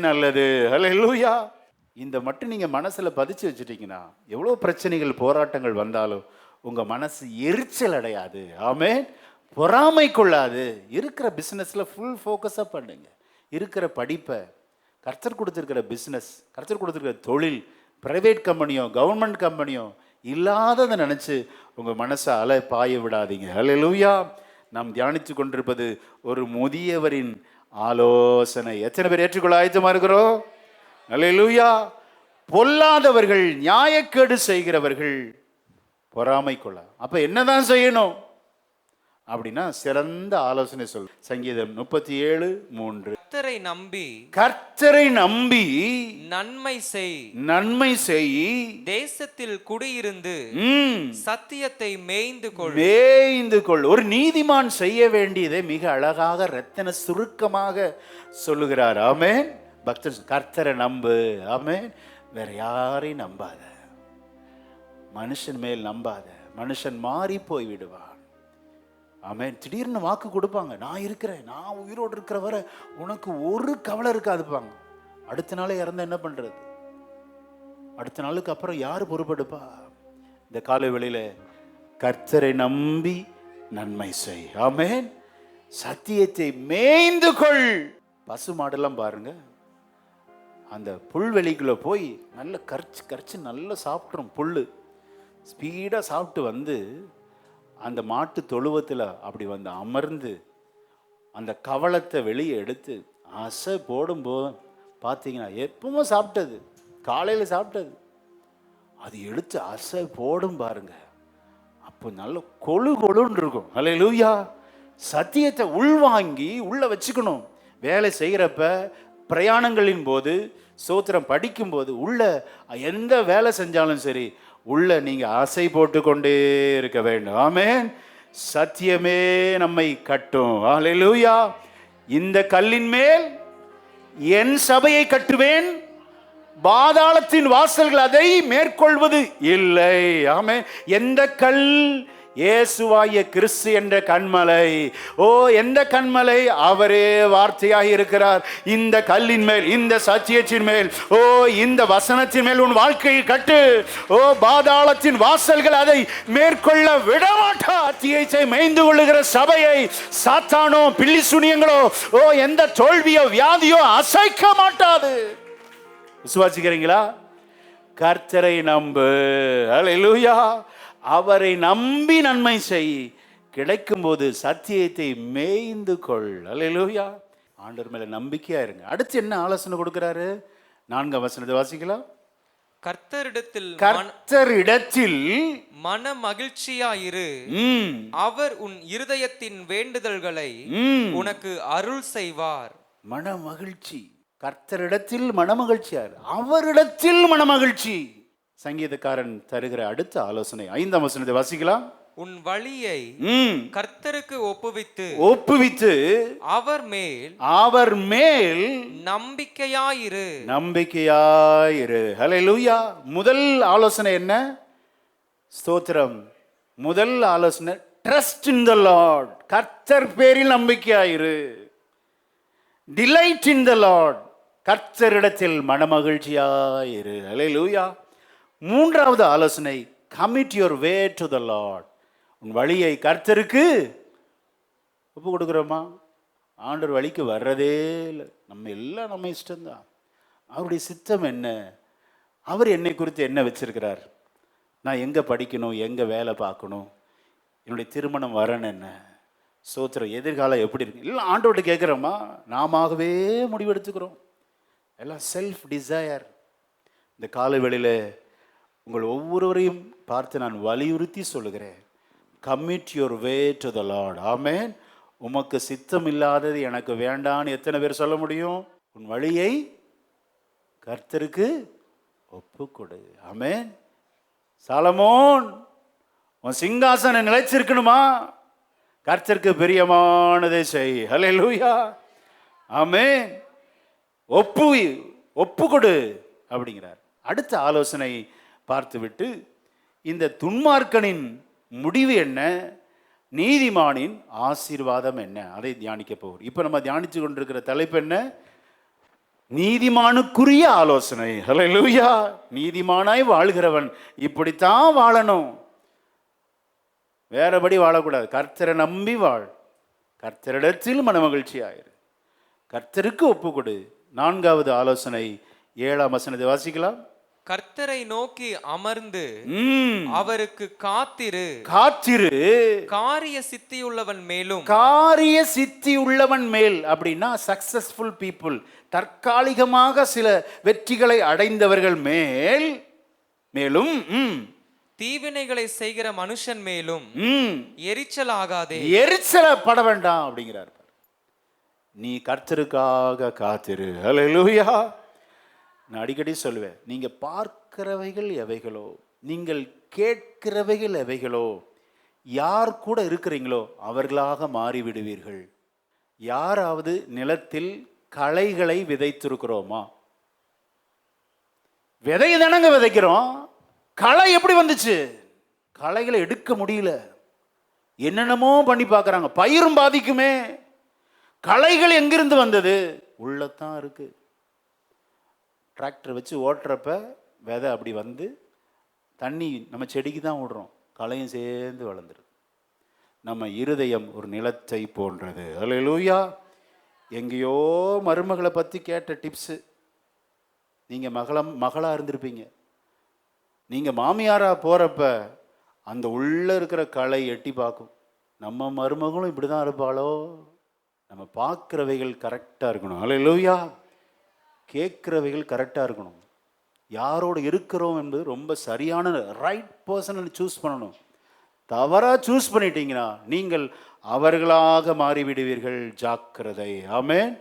நல்லது. ஹல்லேலூயா. இந்த மட்டும் நீங்க மனசுல பதிச்சு வச்சுட்டீங்கன்னா எவ்வளவு பிரச்சனைகள் போராட்டங்கள் வந்தாலும் உங்க மனசு எரிச்சல் அடையாது. ஆமென். பொறாமை கொள்ளாது. இருக்கிற பிசினஸ்ல ஃபுல் ஃபோக்கஸா பண்ணுங்க. இருக்கிற படிப்பை, கர்த்தர் கொடுத்துருக்கிற பிஸ்னஸ், கர்த்தர் கொடுத்துருக்கிற தொழில், பிரைவேட் கம்பெனியோ கவர்மெண்ட் கம்பெனியோ இல்லாததை நினச்சி உங்கள் மனசை அலை பாய விடாதீங்க. ஹல்லேலூயா. நாம் தியானித்து கொண்டிருப்பது ஒரு முதியவரின் ஆலோசனை. எத்தனை பேர் ஏற்றுக்கொள்ள ஆயத்தமாக இருக்கிறோம்? ஹல்லேலூயா. பொல்லாதவர்கள், நியாயக்கேடு செய்கிறவர்கள் பொறாமை கொள்ள. அப்போ என்னதான் செய்யணும் அப்படின்னா சிறந்த ஆலோசனை சொல். சங்கீதம் 37:3. கர்த்தரை நம்பி நன்மை செய், தேசத்தில் குடியிருந்து சத்தியத்தை மேய்ந்து கொள். ஒரு நீதிமான் செய்ய வேண்டியதை மிக அழகாக ரத்தின சுருக்கமாக சொல்லுகிறார். ஆமென். பக்தர், கர்த்தரை நம்பு. ஆமென். வேற யாரையும் நம்பாத, மனுஷன் மேல் நம்பாத. மனுஷன் மாறி போய் விடுவான். ஆமென். திடீர்னு வாக்கு கொடுப்பாங்க, நான் இருக்கிறேன், நான் உயிரோடு இருக்கிற வரை உனக்கு ஒரு கவலை இருக்காதுப்பாங்க. அடுத்த நாளே இறந்த என்ன பண்றது? அடுத்த நாளுக்கு அப்புறம் யார் பொறுப்பெடுப்பா? இந்த காலை வேளையில கர்த்தரை நம்பி நன்மை செய். ஆமென். சத்தியத்தை மேய்ந்து கொள். பசு மாடெல்லாம் பாருங்க, அந்த புல்வெளிக்குள்ள போய் நல்ல கரிச்சு நல்லா சாப்பிட்றோம். புல்லு ஸ்பீடா சாப்பிட்டு வந்து அந்த மாட்டு தொழுவத்தில் அப்படி வந்து அமர்ந்து அந்த கவளத்தை வெளியே எடுத்து அசை போடும்போது பார்த்தீங்கன்னா எப்பவும் சாப்பிட்டது, காலையில் சாப்பிட்டது, அது எடுத்து அசை போடும் பாருங்க, அப்போ நல்ல கொழுன்னு இருக்கும். ஹல்லேலூயா. சத்தியத்தை உள்வாங்கி உள்ள வச்சுக்கணும். வேலை செய்கிறப்ப, பிரயாணங்களின் போது, ஸ்தோத்திரம் படிக்கும்போது, உள்ள எந்த வேலை செஞ்சாலும் சரி உள்ள நீங்க ஆசை போட்டு கொண்டே இருக்க வேண்டும். ஆமென். சத்தியமே நம்மை கட்டும். ஹல்லேலூயா. இந்த கல்லின் மேல் என் சபையை கட்டுவேன், பாதாளத்தின் வாசல்கள் அதை மேற்கொள்வது இல்லை. ஆமென். எந்த கல்? இயேசுவாகிய கிறிஸ்து என்ற கன்மலை. ஓ, எந்த கன்மலை? அவரே வார்த்தையாக இருக்கிறார். இந்த கல்லின் மேல், இந்த சத்தியத்தின் மேல், ஓ இந்த வசனத்தின் மேல் உன் வாழ்க்கையை கட்டு. ஓ, பாதாளத்தின் வாசல்கள் அதை மேற்கொள்ள விடமாட்டா. தீயை மேய்ந்து கொள்ளுகிற சபையை சாத்தானோ பில்லி சுனியங்களோ, ஓ எந்த தோல்வியோ வியாதியோ அசைக்க மாட்டாது. விசுவாசிக்கிறீங்களா? கர்த்தரை நம்பு. ஹல்லேலூயா. அவரை நம்பி நன்மை செய், கிடைக்கும் போது சத்தியத்தை மேய்ந்து கொள். ஹல்லேலூயா. ஆண்டவர் மேல நம்பிக்கையா இருங்க. அடுத்து என்ன ஆலோசனை கொடுக்கிறாரு? 4ஆம் வசனத்தை வாசிக்கலாம். கர்த்தரிடத்தில் மன மகிழ்ச்சியாயிரு, அவர் உன் இருதயத்தின் வேண்டுதல்களை உனக்கு அருள் செய்வார். மன மகிழ்ச்சி. கர்த்தரிடத்தில் மனமகிழ்ச்சியார், அவரிடத்தில் மனமகிழ்ச்சி. சங்கீதக்காரன் தருகிற அடுத்த ஆலோசனை 5ஆம் வசனத்தை வாசிக்கலாம். உன் வழியை கர்த்தருக்கு ஒப்புவித்து அவர் மேல் நம்பிக்கையாயிரு. ஹல்லேலூயா. முதல் ஆலோசனை என்ன? ஸ்தோத்திரம். முதல் ஆலோசனை ட்ரஸ்ட் இன் தி லார்ட். கர்த்தர் பேரில் நம்பிக்கையாயிரு. Delight in the Lord. கர்த்தரிடத்தில் மனமகிழ்ச்சியாயிரு. ஹல்லேலூயா. 3வது ஆலோசனை commit your way to the Lord. உன் வழியை கர்த்தருக்கு ஒப்பு கொடுக்குறோமா? ஆண்டவர் வழிக்கு வர்றதே இல்லை. நம்ம எல்லாம் நம்ம இஷ்டம்தான். அவருடைய சித்தம் என்ன? அவர் என்னை குறித்து என்ன வச்சிருக்கிறார்? நான் எங்கே படிக்கணும், எங்கே வேலை பார்க்கணும், என்னுடைய திருமணம் வரணும் என்ன, சோத்திரம் எதிர்காலம் எப்படி இருக்கு, எல்லாம் ஆண்டவர்கிட்ட கேட்குறோமா? நாமவே முடிவெடுத்துக்கிறோம். எல்லாம் செல்ஃப் டிசையர். இந்த காலவெளியில் உங்கள் ஒவ்வொருவரையும் பார்த்து நான் வலியுறுத்தி சொல்லுகிறேன், commit your way to the Lord. Amen. உமக்கு சித்தம் இல்லாதது எனக்கு வேண்டான்னு எத்தனை பேர் சொல்ல முடியும்? உன் வழியை கர்த்தருக்கு ஒப்புக்கொடு. ஆமென். சாலமோன், உன் சிங்காசனம் நிலைச்சிருக்கணுமா? கர்த்தருக்கு பிரியமானதை செய். ஹல்லேலூயா. ஆமென். ஒப்பு கொடு அப்படிங்கிறார். அடுத்த ஆலோசனை பார்த்துவிட்டு இந்த துன்மார்க்கனின் முடிவு என்ன, நீதிமானின் ஆசீர்வாதம் என்ன, அதை தியானிக்க போகிறோம். இப்போ நம்ம தியானித்து கொண்டிருக்கிற தலைப்பு என்ன? நீதிமானுக்குரிய ஆலோசனை. ஹல்லேலூயா. நீதிமானாய் வாழ்கிறவன் இப்படித்தான் வாழணும், வேறபடி வாழக்கூடாது. கர்த்தரை நம்பி வாழ், கர்த்தரிடத்தில் மனமகிழ்ச்சி ஆயிரு, கர்த்தருக்கு ஒப்புக்கொடு. 4வது ஆலோசனை 7ஆம் வசனத்தை வாசிக்கலாம். கர்த்தரை நோக்கி அமர்ந்து அவருக்கு காத்திரு. காரிய சித்தியுள்ளவன் மேலும். காரிய சித்தியுள்ளவன் மேல் அப்படின்னா சக்சஸ்ஃபுல் பீப்புள், தற்காலிகமாக சில வெற்றிகளை அடைந்தவர்கள் மேலும் தீவினைகளை செய்கிற மனுஷன் மேலும் எரிச்சல் ஆகாதே. எரிச்சலப்பட வேண்டாம் அப்படிங்கிறார். நீ கர்த்தருக்காக காத்திரு. ஹல்லேலூயா. நான் அடிக்கடி சொல்லுவேன், நீங்கள் பார்க்கிறவைகள் எவைகளோ, நீங்கள் கேட்கிறவைகள் எவைகளோ, யார் கூட இருக்கிறீங்களோ அவர்களாக மாறிவிடுவீர்கள். யாராவது நிலத்தில் களைகளை விதைத்திருக்கிறோமா? விதையை தானங்க விதைக்கிறோம். களை எப்படி வந்துச்சு? களைகளை எடுக்க முடியல, என்னென்னமோ பண்ணி பார்க்குறாங்க, பயிரும் பாதிக்குமே. களைகள் எங்கிருந்து வந்தது? உள்ளத்தான் இருக்கு. டிராக்டர் வச்சு ஓட்டுறப்ப விதை அப்படி வந்து தண்ணி நம்ம செடிக்கு தான் விடுறோம், களையும் சேர்ந்து வளர்ந்துருது. நம்ம இருதயம் ஒரு நிலத்தை போன்றது. ஹல்லேலூயா. எங்கேயோ மருமகளை பற்றி கேட்ட டிப்ஸு, நீங்கள் மகளாக இருந்திருப்பீங்க. நீங்கள் மாமியாராக போகிறப்ப அந்த உள்ளே இருக்கிற களை எட்டி பார்க்கும், நம்ம மருமகளும் இப்படி தான் இருப்பாளோ. நம்ம பார்க்குறவைகள் கரெக்டாக இருக்கணும். ஹல்லேலூயா. கேட்குறவைகள் கரெக்டாக இருக்கணும். யாரோடு இருக்கிறோம் என்பது ரொம்ப சரியான ரைட் பர்சனை சூஸ் பண்ணணும். தவறாக சூஸ் பண்ணிட்டீங்கன்னா நீங்கள் அவர்களாக மாறிவிடுவீர்கள். ஜாக்கிரதை. ஆமென்.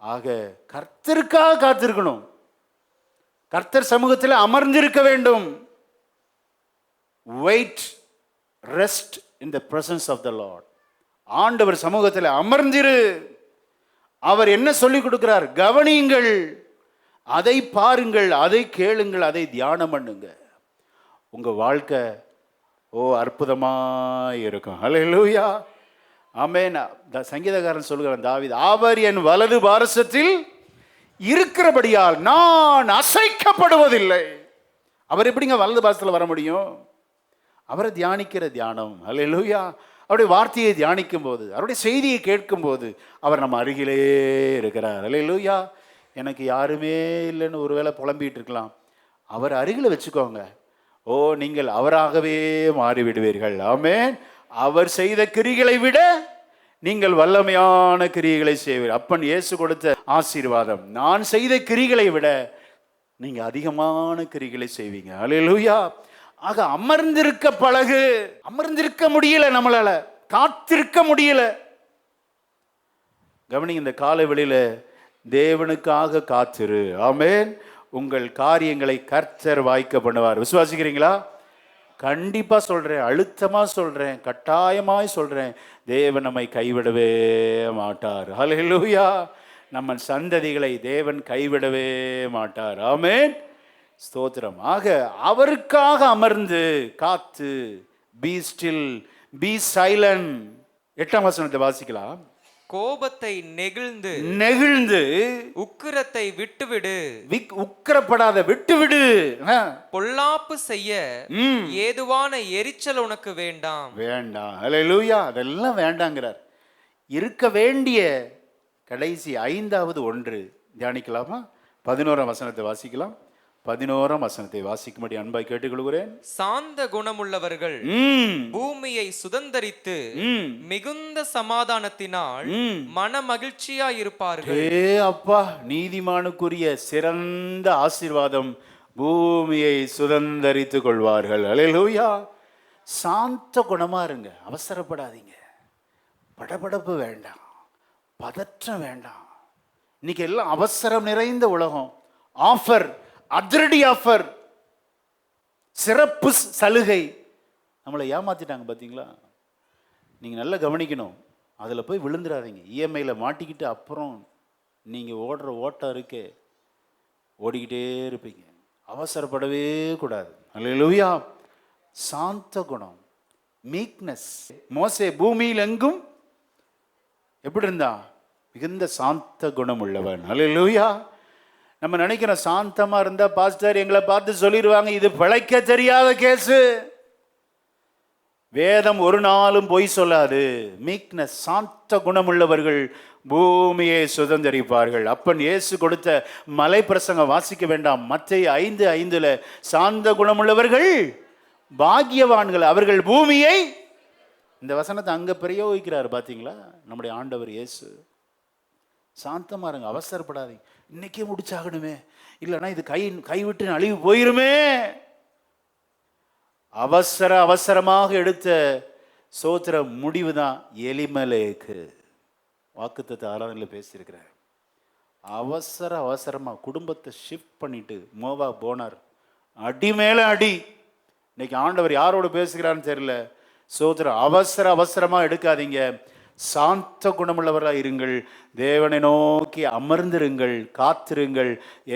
ஆக கர்த்தருக்காக காத்திருக்கணும், கர்த்தர் சமூகத்தில் அமர்ந்திருக்க வேண்டும். Wait, rest in the presence of the Lord. ஆண்டவர் சமூகத்தில் அமர்ந்திரு. அவர் என்ன சொல்லிக் கொடுக்கிறார் கவனியுங்கள், அதை பாருங்கள், அதை கேளுங்கள், அதை தியானம் பண்ணுங்க. உங்க வாழ்க்கை அற்புதமாக இருக்கும். ஹல்லேலூயா. ஆமென். சங்கீதக்காரன் சொல்கிறான், தாவீது, அவர் என் வலது பாரசத்தில் இருக்கிறபடியால் நான் அசைக்கப்படுவதில்லை. அவர் எப்படிங்க வலது பாரசத்தில் வர முடியும்? அவரை தியானிக்கிற தியானம். ஹல்லேலூயா. அவருடைய வார்த்தையை தியானிக்கும் போது, அவருடைய செய்தியை கேட்கும் போது அவர் நம்ம அருகிலே இருக்கிறார். ஹல்லேலூயா. எனக்கு யாருமே இல்லைன்னு ஒருவேளை புலம்பிகிட்டு இருக்கலாம், அவர் அருகில் வச்சுக்கோங்க. நீங்கள் அவராகவே மாறிவிடுவீர்கள். ஆமென். அவர் செய்த கிரிகளை விட நீங்கள் வல்லமையான கிரியைகளை செய்வீர்கள். அப்பன் இயேசு கொடுத்த ஆசீர்வாதம், நான் செய்த கிரிகளை விட நீங்க அதிகமான கிரிகளை செய்வீங்க. ஹல்லேலூயா. ஆக அமர்ந்திருக்க பழகு. அமர்ந்திருக்க முடியல, நம்மளால காத்திருக்க முடியல. கவனிங்க, இந்த காலவெளியில தேவனுக்காக காத்திரு. ஆமென். உங்கள் காரியங்களை கர்த்தர் வாய்க்க பண்ணுவார். விசுவாசிக்கிறீங்களா? கண்டிப்பா சொல்றேன், அழுத்தமா சொல்றேன், கட்டாயமாய் சொல்றேன், தேவன் நம்மை கைவிடவே மாட்டார். ஹல்லேலூயா. நம்ம சந்ததிகளை தேவன் கைவிடவே மாட்டார். ஆமென். ஸ்தோத்திரம். ஆக அவருக்காக அமர்ந்து காத்து, பி ஸ்டில், பி சைலண்ட். 8ஆம் வசனத்தை வாசிக்கலாம். கோபத்தை நெகிழ்ந்து உக்கிரத்தை விட்டுவிடு. உக்கிரப்படாத, விட்டுவிடு. பொல்லாப்பு செய்ய ஏதுவான எரிச்சல் உனக்கு வேண்டாம். ஹல்லேலூயா. அதெல்லாம் வேண்டாங்கிறார். இருக்க வேண்டிய கடைசி 5வது ஒன்று தியானிக்கலாமா? 11ஆம் வசனத்தை வாசிக்கலாம். 11ஆம் வசனத்தை வாசிக்கும்படி அன்பாய் கேட்டுக்கொள்கிறேன். சாந்த குணமுள்ளவர்கள் பூமியை சுதந்தரித்து மிகுந்த சமாதானத்தினால் மன மகிழ்ச்சியாயிருப்பார்கள். அப்பா, நீதிமானுக்குரிய சிறந்த ஆசீர்வாதம், பூமியை சுதந்தரித்து கொள்வார்கள். அல்லேலூயா. சாந்த குணமா இருங்க, அவசரப்படாதீங்க, படபடப்பு வேண்டாம், பதற்றம் வேண்டாம். இன்னைக்கு எல்லாம் அவசரம் நிறைந்த உலகம். ஆஃபர், அதிரடி ஆஃபர், சிறப்பு சலுகை, நம்மளை ஏமாத்திட்டாங்க பார்த்தீங்களா? நீங்கள் நல்லா கவனிக்கணும், அதில் போய் விழுந்துடாதீங்க. இஎம்ஐயில் மாட்டிக்கிட்டு அப்புறம் நீங்கள் ஓடுற ஓட்டம் இருக்கே, ஓடிக்கிட்டே இருப்பீங்க. அவசரப்படவே கூடாது. அல்லேலூயா. சாந்த குணம், மீக்னஸ். மோசே பூமியில் எங்கும் எப்படி இருந்தா? மிகுந்த சாந்த குணம் உள்ளவன். அல்லேலூயா. நம்ம நினைக்கிறோம் சாந்தமா இருந்தா பாஸ்டர் எங்களை பார்த்து சொல்லிடுவாங்க இது பிழைக்க தெரியாத கேஸு. வேதம் ஒரு நாளும் பொய் சொல்லாது. மீக்னஸ், சாந்த குணமுள்ளவர்கள் பூமியை சுதந்தரிப்பார்கள். அப்பன் இயேசு கொடுத்த மலை பிரசங்கம் வாசிக்க வேண்டாம்? மத்தேயு 5:5 சாந்த குணமுள்ளவர்கள் பாக்கியவான்கள், அவர்கள் பூமியை. இந்த வசனத்தை அங்க பிரயோகிக்கிறார் பாத்தீங்களா நம்முடைய ஆண்டவர் இயேசு. சாந்தமா இருங்க, அவசரப்படாதீங்க. இன்னைக்கே முடிச்சாகணுமே, இல்லைன்னா இது கைவிட்டு அழிவு போயிருமே. அவசரமாக எடுத்த சோத்திர முடிவு தான் எலிமலேக்கு. வாக்குத்தத்த ஆராதனையில் பேசியிருக்கிறார். அவசரமா குடும்பத்தை ஷிஃப்ட் பண்ணிட்டு மோவா போனார். அடி மேல அடி. இன்னைக்கு ஆண்டவர் யாரோடு பேசுகிறான்னு தெரியல. சோத்திரம், அவசரமா எடுக்காதீங்க. சாந்த குணமுள்ளவராக இருங்கள். தேவனை நோக்கி அமர்ந்திருங்கள், காத்திருங்கள்.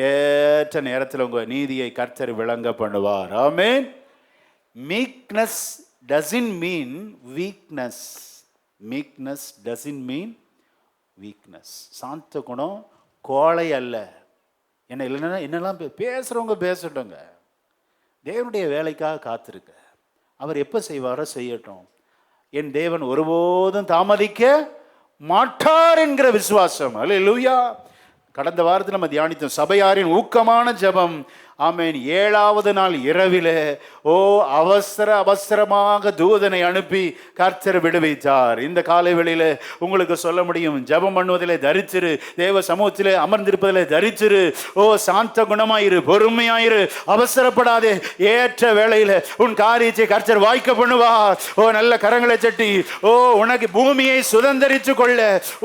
ஏற்ற நேரத்தில் உங்க நீதியை கர்த்தர் விளங்க பண்ணுவார். Amen. Meekness doesn't mean weakness. Meekness doesn't mean weakness. சாந்த குணம் கோழை அல்ல. என்ன இல்லைன்னா என்னெல்லாம் பேசுறவங்க பேசட்டுங்க. தேவனுடைய வேலைக்காக காத்திருக்க. அவர் எப்போ செய்வாரோ செய்யட்டும். என் தேவன் ஒருபோதும் தாமதிக்க மாட்டார் என்கிற விசுவாசம். அல்லேலூயா. கடந்த வாரத்தில் நம்ம தியானித்தோம் சபையாரின் ஊக்கமான ஜெபம். ஆமென். 7வது நாள் இரவிலே அவசரமாக தூதனை அனுப்பி கர்த்தர் விடுவித்தார். இந்த காலை வேளையில உங்களுக்கு சொல்ல முடியும், ஜெபம் பண்ணுவதிலே தரித்திரு, தேவ சமூகத்திலே அமர்ந்திருப்பதிலே தரித்திரு. சாந்த குணமாயிரு, பொறுமையாயிரு, அவசரப்படாதே. ஏற்ற வேளையில உன் காரியத்தை கர்த்தர் வாய்க்க பண்ணுவார். நல்ல கரங்களை சட்டி உனக்கு பூமியை சுதந்தரித்து கொள்ள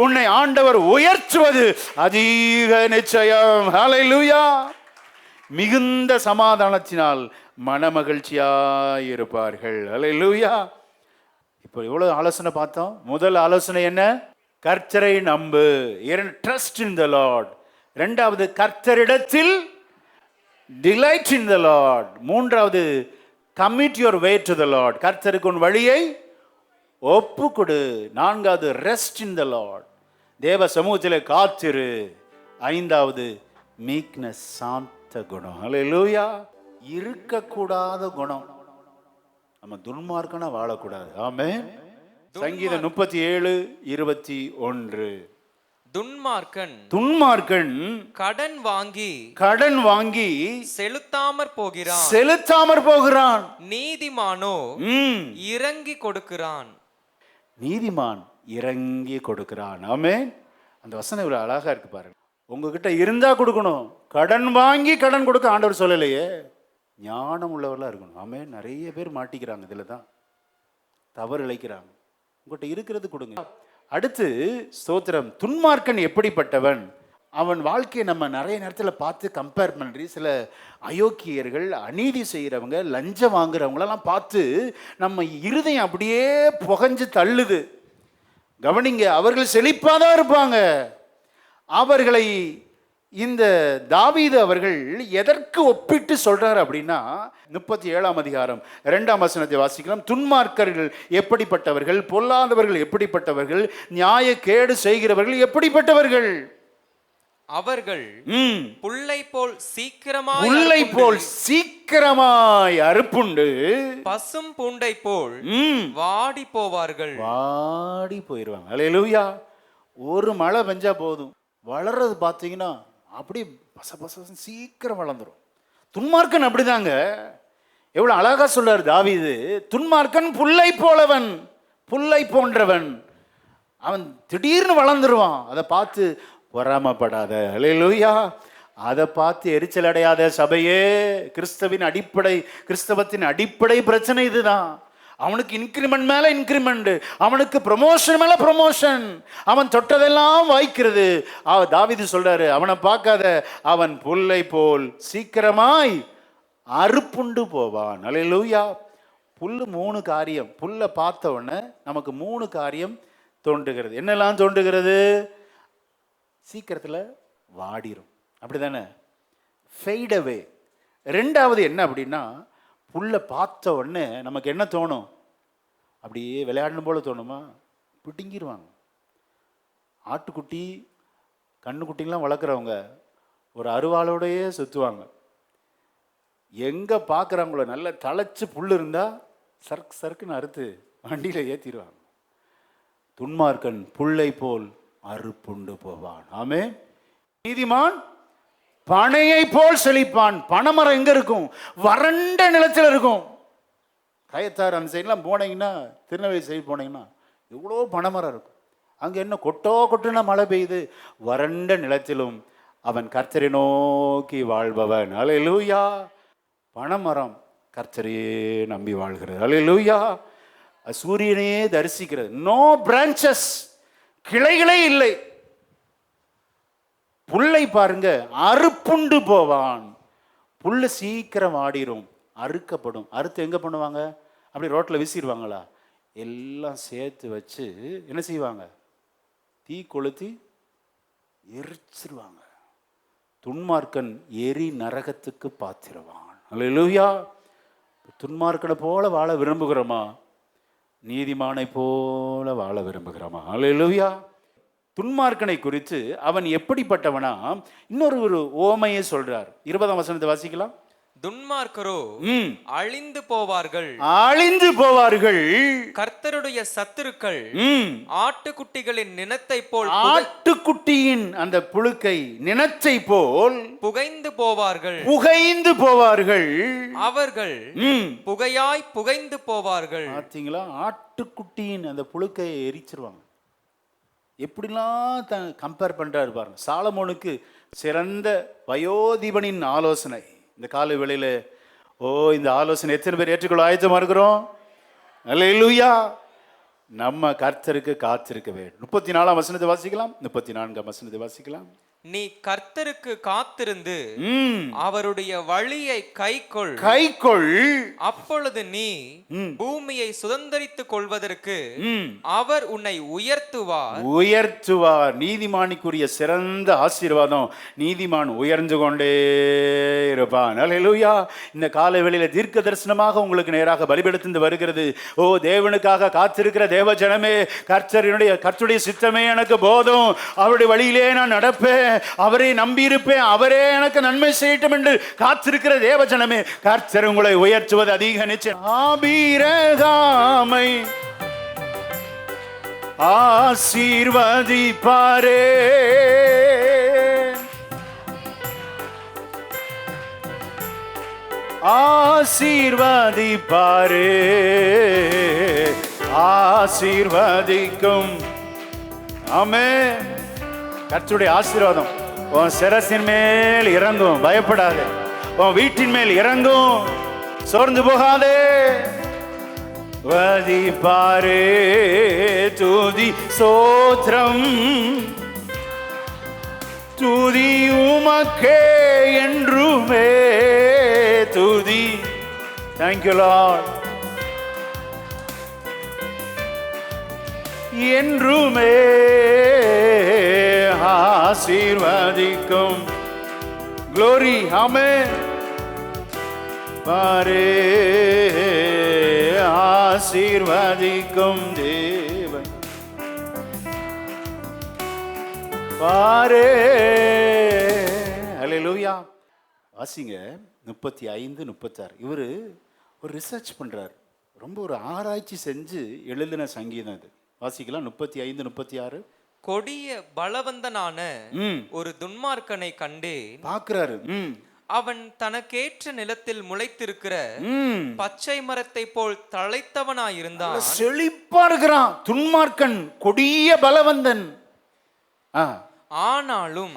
உன்னை ஆண்டவர் உயர்த்துவது அதிக நிச்சயம். ஹல்லேலூயா. மிகுந்த சமாதானத்தினால் மனமகிழ்ச்சியாயிருப்பார்கள். அல்லேலூயா. இப்போ எவ்வளவு ஆலோசனை பார்த்தோம். முதல் ஆலோசனை என்ன? கர்த்தரை நம்பு, ட்ரஸ்ட் இன் த லார்ட். இரண்டாவது, கர்த்தரிடத்தில் டிலைட் இன் த லார்ட். மூன்றாவது, commit your way to the Lord. கர்த்தருக்கு உன் வழியை ஒப்பு கொடு. நான்காவது, ரெஸ்ட் இன் த லார்ட். தேவ சமூகத்திலே காத்திரு. ஐந்தாவது, மீக்னஸ், சாந்த குணம். அல்லேலூயா. இருக்கக்கூடாத குணம். நம்ம துன்மார்க்கனா வாழக்கூடாது. ஆமென். சங்கீதம் 37:21. துன்மார்க்கன் கடன் வாங்கி செலுத்தாமற் போகிறான். நீதிமானோ இறங்கி கொடுக்கிறான். நீதிமான் இறங்கி கொடுக்கிறான். ஆமென். அந்த வசனம் இவ்வளவு அழகா இருக்கு பாருங்க. உங்ககிட்ட இருந்தா கொடுக்கணும். கடன் வாங்கி கடன் கொடுக்க ஆண்டவர் சொல்லலையே. ஞானம் உள்ளவர்களா இருக்கணும். ஆமென். நிறைய பேர் மாட்டிக்கிறாங்க, இதுல தான் தவறு இழைக்கிறாங்க. உங்ககிட்ட இருக்கிறது கொடுங்க. அடுத்து ஸ்தோத்திரம், துன்மார்க்கன் எப்படிப்பட்டவன்? அவன் வாழ்க்கையை நம்ம நிறைய நேரத்தில் பார்த்து கம்பேர் பண்ணி, சில அயோக்கியர்கள், அநீதி செய்கிறவங்க, லஞ்சம் வாங்குறவங்களெல்லாம் பார்த்து நம்ம இருதயம் அப்படியே புகஞ்சு தள்ளுது. கவனிங்க, அவர்கள் செழிப்பாக தான் இருப்பாங்க. அவர்களை இந்த தாவீது அவர்கள் எதற்கு ஒப்பிட்டு சொல்றாரு அப்படின்னா, 37ஆம் அதிகாரம் 2ஆம் வசனத்தை வாசிக்கலாம். துன்மார்க்கர்கள் எப்படிப்பட்டவர்கள், பொல்லாதவர்கள் எப்படிப்பட்டவர்கள், நியாய கேடு செய்கிறவர்கள் எப்படிப்பட்டவர்கள்? அவர்கள் புல்லை போல் சீக்கிரமாய் அறுப்புண்டு பசும் பூண்டை போல் வாடி போயிருவாங்க. அல்லேலூயா. ஒரு மழை பெஞ்சா போதும், வளர்றது பார்த்தீங்கன்னா அப்படி பச சீக்கிரம் வளர்ந்துடும். துன்மார்க்கன் அப்படிதாங்க. எவ்வளவு அழகா சொல்றாரு தாவீது, துன்மார்க்கன் புல்லை போலவன், புல்லை போன்றவன். அவன் திடீர்னு வளர்ந்துருவான். அதை பார்த்து பொறாமப்படாத. அல்லேலூயா. அதை பார்த்து எரிச்சல் அடையாத சபையே. கிறிஸ்தவத்தின் அடிப்படை பிரச்சனை இதுதான். அவனுக்கு இன்கிரிமெண்ட் மேல இன்கிரிமெண்ட், அவனுக்கு ப்ரமோஷன் மேல ப்ரமோஷன், அவன் தொட்டதெல்லாம் வாய்க்கிறது. தாவீது சொல்றாரு, அவனை பார்க்காத, அவன் புல்லை போல் சீக்கிரமாய் அறுப்புண்டு போவான். அல்லேலூயா. புல்லு 3 காரியம். புல்லை பார்த்த உடனே நமக்கு 3 காரியம் தோன்றுகிறது. என்னெல்லாம் தோன்றுகிறது? சீக்கிரத்தில் வாடிரும், அப்படிதானே? ஃபெய்ட் அவே. 2வது என்ன அப்படின்னா, புல்லை பார்த்த உடனே நமக்கு என்ன தோணும்? அப்படியே விளையாடணும் போல தோணுமா? பிடுங்கிடுவாங்க. ஆட்டுக்குட்டி, கண்ணுக்குட்டிலாம் வளர்க்குறவங்க ஒரு அருவாளோடையே சுற்றுவாங்க. எங்கே பார்க்குறாங்களோ நல்ல தழைச்சி புல் இருந்தால் சர்க்கு சர்க்குன்னு அறுத்து வண்டியில் ஏற்றிடுவாங்க. துன்மார்க்கன் புல்லை போல் அறுப்புண்டு போவான். ஆமே. நீதிமான் பனையை போல் செழிப்பான். பனைமரம் எங்க இருக்கும்? வறண்ட நிலத்தில் இருக்கும். கயத்தார் அந்த சைட்லாம் போனீங்கன்னா, திருநெல்வேலி சைடு போனீங்கன்னா எவ்வளோ பனைமரம் இருக்கும். அங்கே என்ன கொட்டுனா மழை பெய்யுது. வறண்ட நிலத்திலும் அவன் கர்த்தரை நோக்கி வாழ்பவன். அல்லேலூயா. பனைமரம் கர்த்தரையே நம்பி வாழ்கிறது. அல்லேலூயா. சூரியனையே தரிசிக்கிறது. நோ பிரான்ச்சஸ், கிளைகளே இல்லை. புல்லை பாருங்க, அறுப்புண்டு போவான். புல்லு சீக்கிரம் ஆடிரும், அறுக்கப்படும். அறுத்து எங்க பண்ணுவாங்க? அப்படி ரோட்ல வீசிடுவாங்களா? எல்லாம் சேர்த்து வச்சு என்ன செய்வாங்க? தீ கொளுத்தி எரிச்சிருவாங்க. துன்மார்க்கன் எரி நரகத்துக்கு பாத்திரவான். அல்லேலூயா. துன்மார்க்கனை போல வாழ விரும்புகிறோமா? நீதிமானை போல வாழ விரும்புகிறோமா? அல்லேலூயா. துன்மார்க்கனை குறித்து அவன் எப்படிப்பட்டவனா இன்னொரு ஓமையை சொல்றார். 20ஆம் வசனத்தை வாசிக்கலாம். துன்மார்க்கரோ அழிந்து போவார்கள், அழிந்து போவார்கள். கர்த்தருடைய சத்துருக்கள் ஆட்டுக்குட்டிகளின் நினத்தை போல், ஆட்டுக்குட்டியின் அந்த புழுக்கை நினத்தை போல் புகைந்து போவார்கள், புகைந்து போவார்கள். அவர்கள் புகையாய் புகைந்து போவார்கள். பார்த்தீங்களா? ஆட்டுக்குட்டியின் அந்த புழுக்கையை எரிச்சிருவாங்க. எப்படிலாம் கம்பேர் பண்றாரு பாருங்க. சாலமோனுக்கு சிறந்த வயோதிபனின் ஆலோசனை இந்த காலை வேளையில. இந்த ஆலோசனை எத்தனை பேர் ஏற்றுக்கொள்ள ஆயத்தமா இருக்கிறோம்? அல்லேலூயா. நம்ம கர்த்தருக்கு காத்திருக்க வேண்டும். 34ஆம் வசனத்தை வாசிக்கலாம். 34ஆம் வசனத்தை வாசிக்கலாம். நீ கர்த்தருக்கு காத்திருந்து அவருடைய வழியை கைக்கொள், அப்பொழுது நீ பூமியை சுதந்தரித்துக் கொள்வதற்கு அவர் உன்னை உயர்த்துவார். நீதிமானுக்குரிய சிறந்த ஆசீர்வாதம், நீதிமான் உயர்ந்து கொண்டே இருப்பான். அல்லேலூயா. இந்த காலை வேளையில தீர்க்க தரிசனமாக உங்களுக்கு நேராக பலிபெடுத்து வருகிறது. தேவனுக்காக காத்திருக்கிற தேவ ஜனமே, கர்த்தருடைய சித்தமே எனக்கு போதும், அவருடைய வழியிலே நான் நடப்பேன், அவரை நம்பியிருப்பேன், அவரே எனக்கு நன்மை செய்யட்டும் என்று காத்திருக்கிற தேவ ஜனமே, கர்த்தர் உங்களை உயர்த்துவது அதிக நிச்சயம். ஆபிரகாமை ஆசீர்வதிப்பாரே, ஆசீர்வதிப்பாரே, ஆசீர்வதிக்கும். ஆமென். கர்த்தருடைய ஆசீர்வாதம் உன் சிரசின் மேல் இறங்கும். பயப்படாதே. உன் வீட்டின் மேல் இறங்கும். சோர்ந்து போகாதே. வதிப்பாரே துதி சோத்ரம், துதி உமக்கே என்றுமே துதி. Thank you Lord. என்றுமே ஆசீர்வதிக்கும். க்ளோரி. ஆமென். பாரே ஆசீர்வதிக்கும் தேவன். பாரே. அல்லேலூயா. வாசிங்க 35, 36. இவரு ஒரு ரிசர்ச் பண்றார். ரொம்ப ஒரு ஆராய்ச்சி செஞ்சு எழுதின சங்கீதம் இது. வாசிக்கலாம். 35, 36. கொடிய பலவந்தனான ஒரு துன்மார்க்கனை கண்டேன். பார்க்கிறாரு. அவன் தனக்கேற்ற நிலத்தில் முளைத்திருக்கிற ம். பச்சை மரத்தை போல் தழைத்தவனாயிருந்தான். செழிப்பா இருக்கிறான். துன்மார்க்கன் கொடிய பலவந்தன். ஆனாலும்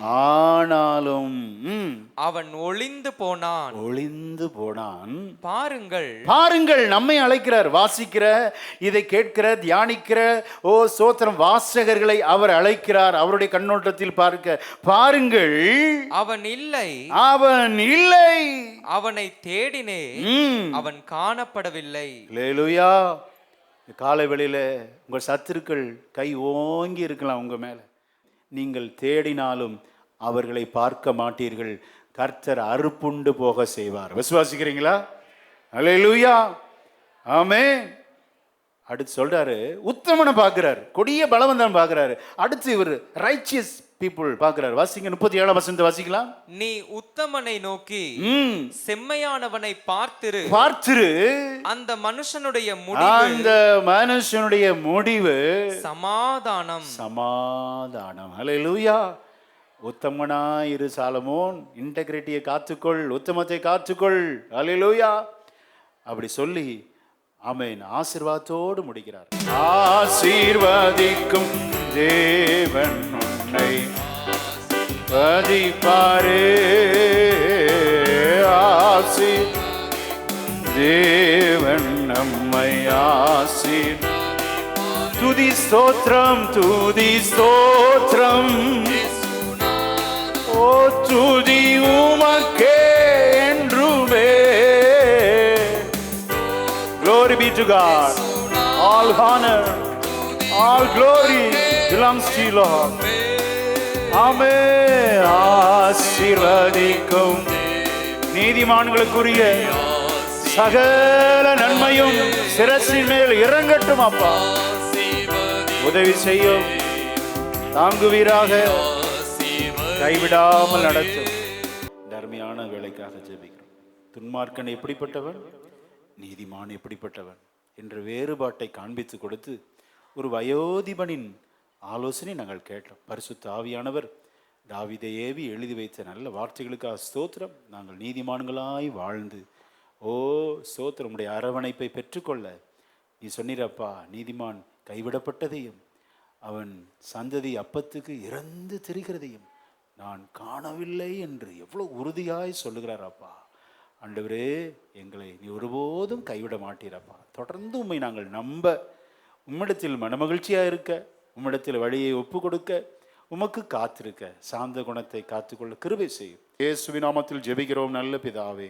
அவன் ஒளிந்து போனான். ஒளிந்து போனான். பாருங்கள், நம்மை அழைக்கிறார். வாசிக்கிற, இதை கேட்கிற, தியானிக்கிற சோத்திரம் வாசகர்களை அவர் அழைக்கிறார். அவருடைய கண்ணோட்டத்தில் பாருங்கள். அவன் இல்லை, அவனை தேடினே, அவன் காணப்படவில்லை. அல்லேலூயா. காலை வேளையில உங்கள் சத்துருக்கள் கை ஓங்கி இருக்கலாம் உங்க மேல. நீங்கள் தேடினாலும் அவர்களை பார்க்க மாட்டீர்கள். கர்த்தர் அறுப்புண்டு போக செய்வார். விசுவாசிக்கிறீங்களா? அல்லேலூயா, ஆமென். அடுத்து சொல்றாரு, உத்தமனை பார்க்கிறார், கொடிய பலவந்தன் பார்க்கிறாரு. அடுத்து இவர் ரைச்சியஸ் பீப்புள் பார்க்கிறார். வாசிங்க 37ஆம் வசனத்தை வாசிக்கலாம். நீ உத்தமனை நோக்கி செம்மையானவனை பார்த்திரு, அந்த மனுஷனுடைய முடிவு சமாதானம். அல்லேலூயா. உத்தமனாயிரு சாலமோன், இன்டெகிரிட்டியை காத்துக்கொள், உத்தமத்தை காத்துக்கொள். அல்லேலூயா. அப்படி சொல்லி ஆமென் ஆசீர்வாதத்தோடு முடிக்கிறார். ஆசீர்வதிக்கும் தேவன் உன்னை பதிப்பாரே, தேவன் நம்மை துதி ஸ்தோத்திரம், ஓ துதி உமக்கே என்றுமே. Glory be to God. All honor, all glory belongs to you, Lord. ஆமென். ஆசீர்வதிக்கும் நீதிமான்களுக்குரிய சகல நன்மையும் சிரசின் மேல் இறங்கட்டும். அப்பா உதவி செய்யும், தாங்குவீராக, கைவிடாமல் நடத்தும். தர்மியான வேலைக்காக ஜெபிக்கிறோம். துன்மார்க்கன் எப்படிப்பட்டவன், நீதிமான் எப்படிப்பட்டவன் என்ற வேறுபாட்டை காண்பித்து கொடுத்து ஒரு வயோதிபனின் ஆலோசனை நாங்கள் கேட்டோம். பரிசுத்த ஆவியானவர் தாவீதை ஏவி எழுதி வைத்த நல்ல வார்த்தைகளுக்காக ஸ்தோத்திரம். நாங்கள் நீதிமான்களாய் வாழ்ந்து ஸ்தோத்திரம் உடைய அரவணைப்பை பெற்றுக்கொள்ள நீ சொன்னீரப்பா. நீதிமான் கைவிடப்பட்டதையும் அவன் சந்ததி அப்பத்துக்கு இறந்து திரிகிறதையும் நான் காணவில்லை என்று எவ்வளோ உறுதியாய் சொல்லுகிறார் அப்பா. ஆண்டவரே, எங்களை நீ ஒருபோதும் கைவிட மாட்டீரப்பா. தொடர்ந்து உம்மை நாங்கள் நம்ப, உம்மிடத்தில் மனமகிழ்ச்சியாக இருக்க, உம்மிடத்தில் வழியை ஒப்பு கொடுக்க, உமக்கு காத்திருக்க, சாந்த குணத்தை காத்துக்கொள்ள கிருபை செய்யும். இயேசுவின் நாமத்தில் ஜெபிக்கிறோம் நல்ல பிதாவே.